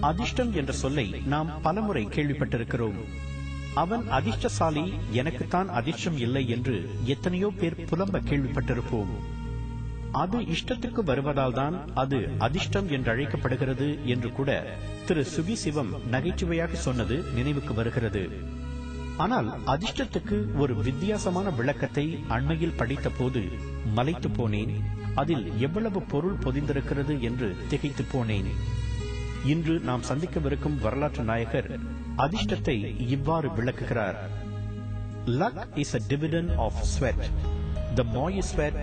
அதிர்ஷ்டம் என்ற சொல்லை நாம் பலமுறை கேள்விப்பட்டிருக்கிறோம். அவன் அதிர்ஷ்டசாலி, எனக்குத்தான் அதிர்ஷ்டம் இல்லை என்று எத்தனையோ பேர் புலம்ப கேள்விப்பட்டிருப்போம். அது இஷ்டத்துக்கு வருவதால் தான் அது அதிர்ஷ்டம் என்று அழைக்கப்படுகிறது என்று கூட திரு சுகி சிவம் நகைச்சுவையாக சொன்னது நினைவுக்கு வருகிறது. ஆனால் அதிர்ஷ்டத்துக்கு ஒரு வித்தியாசமான விளக்கத்தை அண்மையில் படித்த போது மலைத்து போனேன். அதில் எவ்வளவு பொருள் பொதிந்திருக்கிறது என்று திகைத்து போனேன். இன்று நாம் சந்திக்கவிருக்கும் வரலாற்று நாயகர் அதிர்ஷ்டத்தை இவ்வாறு விளக்குகிறார். Luck is a dividend of sweat. The more you sweat,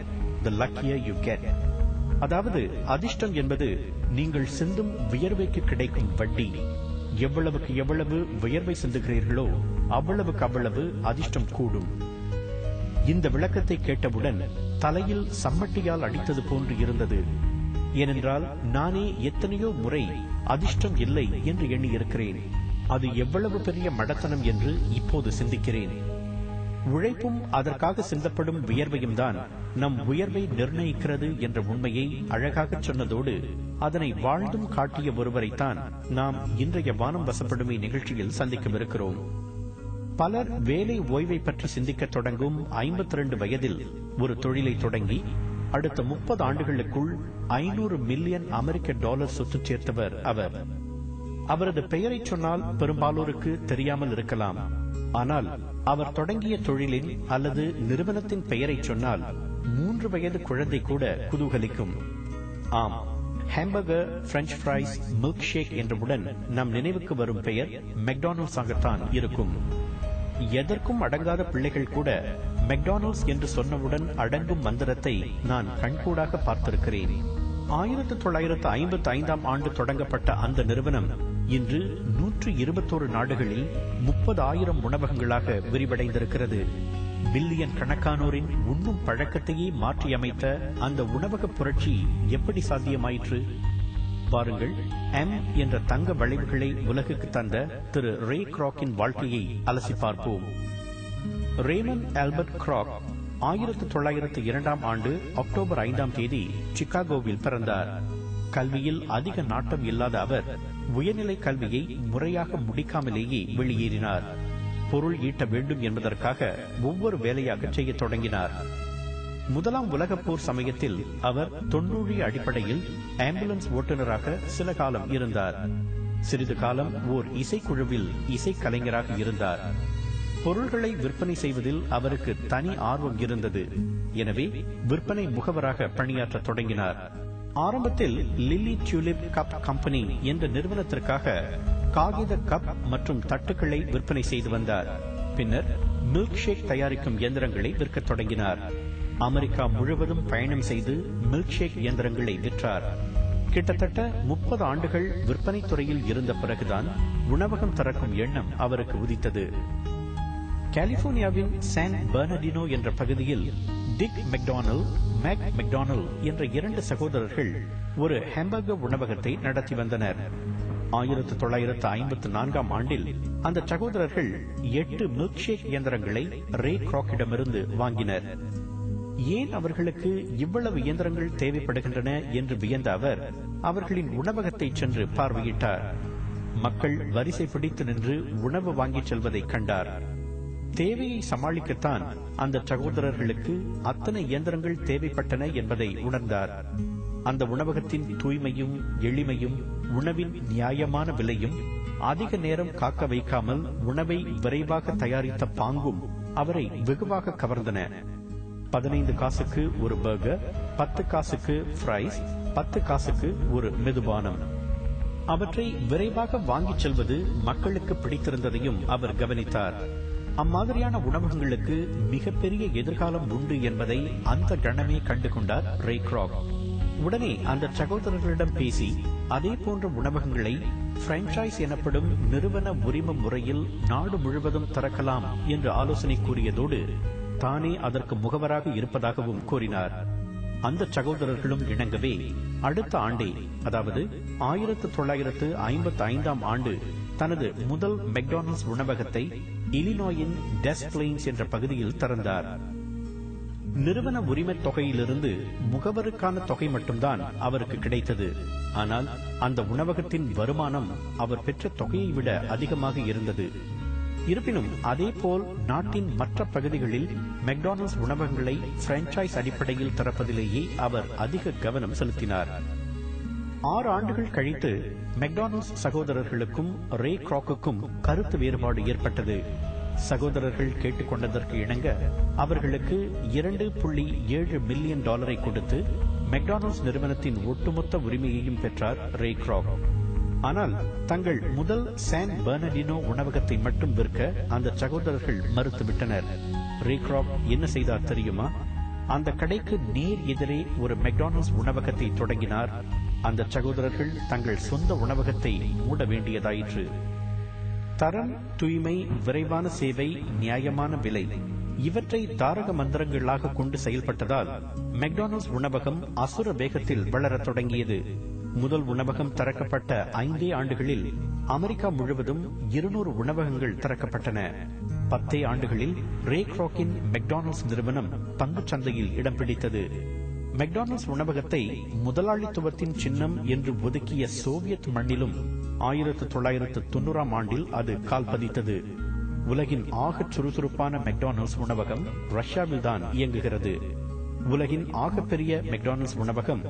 the luckier you get. அதாவது அதிர்ஷ்டம் என்பது நீங்கள் சிந்தும் வியர்வைக்கு கிடைக்கும் வட்டி. எவ்வளவுக்கு எவ்வளவு வியர்வை சிந்துகிறீர்களோ அவ்வளவுக்கு அவ்வளவு அதிர்ஷ்டம் கூடும். இந்த விளக்கத்தை கேட்டவுடன் தலையில் சம்மட்டியால் அடித்தது போன்று இருந்தது. ஏனென்றால் நானே எத்தனையோ முறை அதிர்ஷ்டம் இல்லை என்று எண்ணியிருக்கிறேன். அது எவ்வளவு பெரிய மடத்தனம் என்று இப்போது சிந்திக்கிறேன். உழைப்பும் அதற்காக சிந்தப்படும் வியர்வையும் தான் நம் உயர்வை நிர்ணயிக்கிறது என்ற உண்மையை அழகாக சொன்னதோடு அதனை வாழ்ந்தும் காட்டிய ஒருவரைத்தான் நாம் இன்றைய வானம் வசப்படுமை நிகழ்ச்சியில் சந்திக்கவிருக்கிறோம். பலர் வேலை ஓய்வை பற்றி சிந்திக்க தொடங்கும் 52 வயதில் ஒரு தொழிலை தொடங்கி அடுத்த 30 ஆண்டுகளுக்குள் 500 மில்லியன் அமெரிக்க டாலர் சொத்து சேர்த்தவர் அவர். அவரது பெயரை சொன்னால் பெரும்பாலோருக்கு தெரியாமல் இருக்கலாம். ஆனால் அவர் தொடங்கிய தொழிலின் அல்லது நிறுவனத்தின் பெயரை சொன்னால் 3 வயது குழந்தை கூட குதூகலிக்கும். ஆம், hamburger, French fries, milk shake என்றவுடன் நம் நினைவுக்கு வரும் பெயர் மெக்டானல்ட்ஸ் ஆகத்தான் இருக்கும். எதற்கும் அடங்காத பிள்ளைகள் கூட மெக்டானல்ட்ஸ் என்று சொன்னவுடன் அடங்கும் மந்திரத்தை நான் கண்கூடாக பார்த்திருக்கிறேன். 1955ஆம் ஆண்டு தொடங்கப்பட்ட அந்த நிறுவனம் இன்று 121 நாடுகளில் 30,000 உணவகங்களாக விரிவடைந்திருக்கிறது. பில்லியன் கணக்கானோரின் உண்ணும் பழக்கத்தையே மாற்றியமைத்த அந்த உணவக புரட்சி எப்படி சாத்தியமாயிற்று? பாருங்கள், எம் என்ற தங்க வளைவுகளை உலகுக்கு தந்த திரு ரே கிராக்கின் வாழ்க்கையை அலசி பார்ப்போம். ரேமன் ஆல்பர்ட் கிராக் 1902ஆம் ஆண்டு அக்டோபர் 5ஆம் தேதி சிகாகோவில் பிறந்தார். கல்வியில் அதிக நாட்டம் இல்லாத அவர் உயர்நிலை கல்வியை முறையாக முடிக்காமலேயே வெளியேறினார். பொருள் ஈட்ட வேண்டும் என்பதற்காக ஒவ்வொரு வேலையாக செய்ய தொடங்கினார். முதலாம் உலகப் போர் சமயத்தில் அவர் தொண்டூழிய அடிப்படையில் ஆம்புலன்ஸ் ஓட்டுநராக சில காலம் இருந்தார். சிறிது காலம் ஓர் இசைக்குழுவில் இசைக்கலைஞராக இருந்தார். பொருள்களை விற்பனை செய்வதில் அவருக்கு தனி ஆர்வம் இருந்தது. எனவே விற்பனை முகவராக பணியாற்ற தொடங்கினார். ஆரம்பத்தில் லில்லி டியூலிப் கப் கம்பெனி என்ற நிறுவனத்திற்காக காகித கப் மற்றும் தட்டுக்களை விற்பனை செய்து வந்தார். பின்னர் மில்க் ஷேக் தயாரிக்கும் இயந்திரங்களை விற்கத் தொடங்கினார். அமெரிக்கா முழுவதும் பயணம் செய்து மில்க் ஷேக் இயந்திரங்களை விற்றார். கிட்டத்தட்ட 30 ஆண்டுகள் விற்பனை துறையில் இருந்த பிறகுதான் உணவகம் திறக்கும் எண்ணம் அவருக்கு உதித்தது. கலிபோர்னியாவின் சான் பெர்னார்டினோ என்ற பகுதியில் டிக் மெக்டானல், மேக் மெக்டானல் என்ற 2 சகோதரர்கள் ஒரு ஹாம்பர்கர் உணவகத்தை நடத்தி வந்தனர். 1954ஆம் ஆண்டில் அந்த சகோதரர்கள் 8 மில்க் ஷேக் இயந்திரங்களை ரே கிராக்கிடமிருந்து வாங்கினர். ஏன் அவர்களுக்கு இவ்வளவு இயந்திரங்கள் தேவைப்படுகின்றன என்று வியந்த அவர் அவர்களின் உணவகத்தை சென்று பார்வையிட்டார். மக்கள் வரிசை பிடித்து நின்று உணவு வாங்கிச் செல்வதை கண்டார். தேவையை சமாளிக்கத்தான் அந்த சகோதரர்களுக்கு அத்தனை இயந்திரங்கள் தேவைப்பட்டன என்பதை உணர்ந்தார். அந்த உணவகத்தின் தூய்மையும் எளிமையும் உணவின் நியாயமான விலையும் அதிக நேரம் காக்க வைக்காமல் உணவை விரைவாக தயாரித்த பாங்கும் அவரை வெகுவாக கவர்ந்தன. 15 காசுக்கு ஒரு பர்கர், 10 காசுக்கு ஃப்ரைஸ், 10 காசுக்கு ஒரு மெதுபானம். அவற்றை விரைவாக வாங்கிச் செல்வது மக்களுக்கு பிடித்திருந்ததையும் அவர் கவனித்தார். அம்மாதிரியான உணவகங்களுக்கு மிகப்பெரிய எதிர்காலம் உண்டு என்பதை அந்த கணமே கண்டு கொண்டார் ரே கிராக். உடனே அந்த சகோதரர்களிடம் பேசி அதே போன்ற உணவகங்களை பிரான்சைஸ் எனப்படும் நிறுவன உரிம முறையில் நாடு முழுவதும் திறக்கலாம் என்று ஆலோசனை கூறியதோடு தானே அதற்கு முகவராக இருப்பதாகவும் கூறினார். அந்த சகோதரர்களும் இணங்கவே அடுத்த ஆண்டே, அதாவது 1955ஆம் ஆண்டு தனது முதல் மெக்டானல்ட்ஸ் உணவகத்தை இலினாயின் டெஸ் பிளெயின்ஸ் என்ற பகுதியில் திறந்தார். நிறுவன உரிமைத் தொகையிலிருந்து முகவருக்கான தொகை மட்டும்தான் அவருக்கு கிடைத்தது. ஆனால் அந்த உணவகத்தின் வருமானம் அவர் பெற்ற தொகையை விட அதிகமாக இருந்தது. இருப்பினும் அதேபோல் நாட்டின் மற்ற பகுதிகளில் மெக்டானல்ட்ஸ் உணவகங்களை பிரான்சைஸ் அடிப்படையில் திறப்பதிலேயே அவர் அதிக கவனம் செலுத்தினார். 6 ஆண்டுகள் கழித்து மெக்டானல்ட்ஸ் சகோதரர்களுக்கும் ரே கிராக்குக்கும் கருத்து வேறுபாடு ஏற்பட்டது. சகோதரர்கள் கேட்டுக்கொண்டதற்கு இணங்க அவர்களுக்கு $2.7 மில்லியன் கொடுத்து மெக்டானல்ட்ஸ் நிறுவனத்தின் ஒட்டுமொத்த உரிமையையும் பெற்றார் ரே கிராக். ஆனால் தங்கள் முதல் சான் பெர்னார்டினோ உணவகத்தை மட்டும் விற்க அந்த சகோதரர்கள் மறுத்துவிட்டனர். ரே கிராக் என்ன செய்தார் தெரியுமா? அந்த கடைக்கு நேர் எதிரே ஒரு மெக்டானல்ட்ஸ் உணவகத்தை தொடங்கினார். அந்த சகோதரர்கள் தங்கள் சொந்த உணவகத்தை மூட வேண்டியதாயிற்று. தரம், தூய்மை, விரைவான சேவை, நியாயமான விலை இவற்றை தாரக மந்திரங்களாக கொண்டு செயல்பட்டதால் மெக்டானல்ட்ஸ் உணவகம் அசுர வேகத்தில் வளரத் தொடங்கியது. முதல் உணவகம் திறக்கப்பட்ட 5 ஆண்டுகளில் அமெரிக்கா முழுவதும் 200 உணவகங்கள் திறக்கப்பட்டன. 10 ஆண்டுகளில் ரே கிராக்கின் மெக்டானல்ட்ஸ் நிறுவனம் பங்குச் சந்தையில் இடம் பிடித்தது. மெக்டானல்ட்ஸ் உணவகத்தை முதலாளித்துவத்தின் சின்னம் என்று ஒதுக்கிய சோவியத் மண்ணிலும் 1990ஆம் ஆண்டில் அது கால் பதித்தது. உலகின் ஆகச் சுறுசுறுப்பான மெக்டானல்ட்ஸ் உணவகம் ரஷ்யாவில்தான் இயங்குகிறது. உலகின் ஆகப்பெரிய மெக்டானல்ட்ஸ் உணவகம்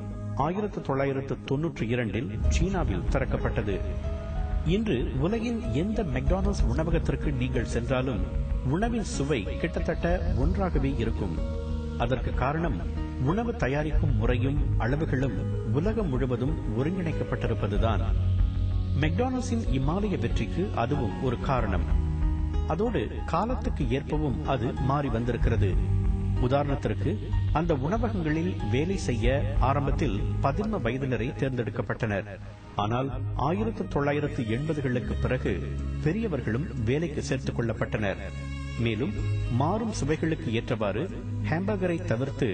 1992இல் சீனாவில் திறக்கப்பட்டது. இன்று உலகின் எந்த மெக்டானல்ட்ஸ் உணவகத்திற்கு நீங்கள் சென்றாலும் உணவின் சுவை கிட்டத்தட்ட ஒன்றாகவே இருக்கும். அதற்கு காரணம் உணவு தயாரிக்கும் முறையும் அளவுகளும் உலகம் முழுவதும் ஒருங்கிணைக்கப்பட்டிருப்பதுதான். மெக்டானல்ட்ஸின் இமாலய வெற்றிக்கு அதுவும் ஒரு காரணம். அதோடு காலத்துக்கு ஏற்பவும் அது மாறி வந்திருக்கிறது. உதாரணத்திற்கு அந்த உணவகங்களில் வேலை செய்ய ஆரம்பத்தில் 11 வயதினரை தேர்ந்தெடுக்கப்பட்டனர். ஆனால் 1980களுக்கு பிறகு பெரியவர்களும் வேலைக்கு சேர்த்துக் கொள்ளப்பட்டனர். மேலும் மாறும் சுவைகளுக்கு ஏற்றவாறு ஹாம்பர்கரை தவிர்த்து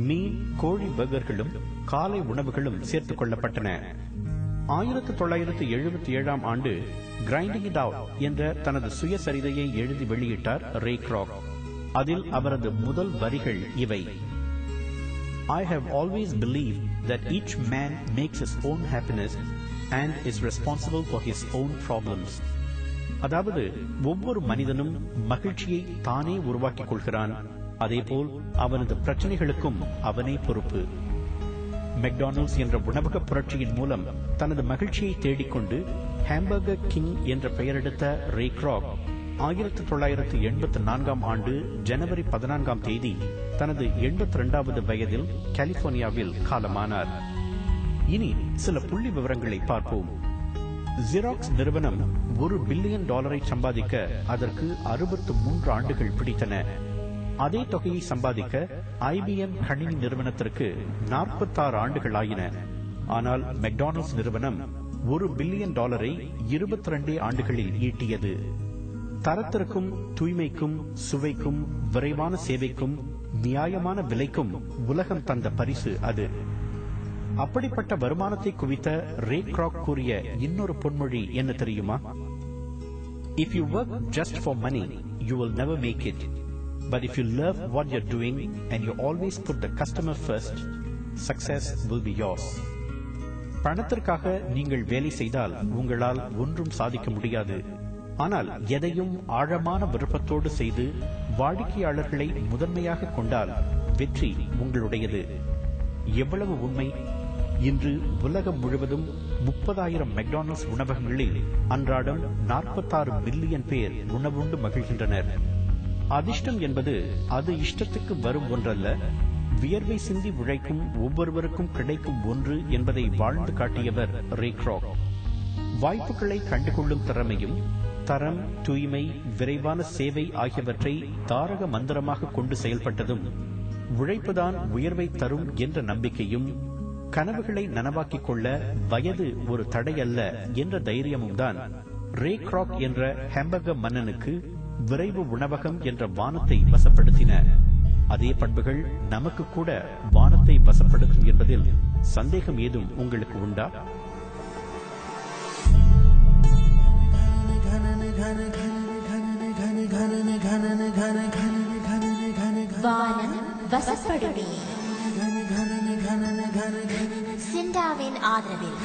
மீன், கோழி பர்கர்களும் காலை உணவுகளும் சேர்த்துக் கொள்ளப்பட்டன. 1977ஆம் ஆண்டு கிரைண்டிங் இட் அவுட் என்ற தனது சுயசரிதையை எழுதி வெளியிட்டார் ரே கிராக். அதில் அவரது முதல் வரிகள் இவை: I have always believed that each man makes his own happiness and is responsible for his own problems. அதாவது ஒவ்வொரு மனிதனும் மகிழ்ச்சியை தானே உருவாக்கிக் கொள்கிறான், அதேபோல் அவனது பிரச்சனைகளுக்கும் அவனே பொறுப்பு. மெக்டானல்ட்ஸ் என்ற உணவக புரட்சியின் மூலம் தனது மகிழ்ச்சியை தேடிக்கொண்டு ஹாம்பர்கர் கிங் என்ற பெயரெடுத்த ரே கிராக் 1984ஆம் ஆண்டு ஜனவரி 14ஆம் தேதி தனது 82வது வயதில் கலிபோர்னியாவில் காலமானார். இனி சில புள்ளி விவரங்களை பார்ப்போம். ஜெராக்ஸ் நிறுவனம் $1 பில்லியன் சம்பாதிக்க அதற்கு 63 ஆண்டுகள் பிடித்தன. அதே தொகையை சம்பாதிக்க IBM கணினி நிறுவனத்திற்கு 46 ஆண்டுகள் ஆயின. ஆனால் மெக்டானல்ட்ஸ் நிறுவனம் $1 பில்லியன் 22 ஆண்டுகளில் ஈட்டியது. தரத்திற்கும், தூய்மைக்கும், சுவைக்கும், விரைவான சேவைக்கும், நியாயமான விலைக்கும் உலகம் தந்த பரிசு அது. அப்படிப்பட்ட வருமானத்தை குவித்த ரே கிராக் கூறிய இன்னொரு பொன்மொழி என்ன தெரியுமா? If you work just for money, you will never make it. But if you love what you're doing and you always put the customer first, success will be yours. பணத்திற்காக நீங்கள் வேலை செய்தால் உங்களால் ஒன்றும் சாதிக்க முடியாது. ஆனால் எதையும் ஆழமான விருப்பத்தோடு செய்து வாடிக்கையாளர்களை முதன்மையாக கொண்டால் வெற்றி உங்களுடையது. எவ்வளவு உண்மை! இன்று உலகம் முழுவதும் 30,000 மெக்டானல்ட்ஸ் உணவகங்களில் அன்றாடம் 46 மில்லியன் பேர் உணவுண்டு மகிழ்கின்றனர். அதிர்ஷ்டம் என்பது அது இஷ்டத்துக்கு வரும் ஒன்றல்ல, வியர்வை சிந்தி உழைக்கும் ஒவ்வொருவருக்கும் கிடைக்கும் ஒன்று என்பதை வாழ்ந்து காட்டியவர் ரே கிராக். வாய்ப்புகளை கண்டுகொள்ளும் திறமையும், தரம், தூய்மை, விரைவான சேவை ஆகியவற்றை தாரக மந்திரமாக கொண்டு செயல்பட்டதும், உழைப்புதான் உயர்வை தரும் என்ற நம்பிக்கையும், கனவுகளை நனவாக்கிக் கொள்ள வயது ஒரு தடையல்ல என்ற தைரியமும் தான் ரே கிராக் என்ற ஹாம்பர்கர் மன்னனுக்கு விரைவு உணவகம் என்ற வானத்தை வசப்படுத்தின. அதே பண்புகள் நமக்கு கூட வானத்தை வசப்படுத்தும் என்பதில் சந்தேகம் ஏதும் உங்களுக்கு உண்டா? வானம் வசப்படுமே. சிண்டாவின் ஆதரவில்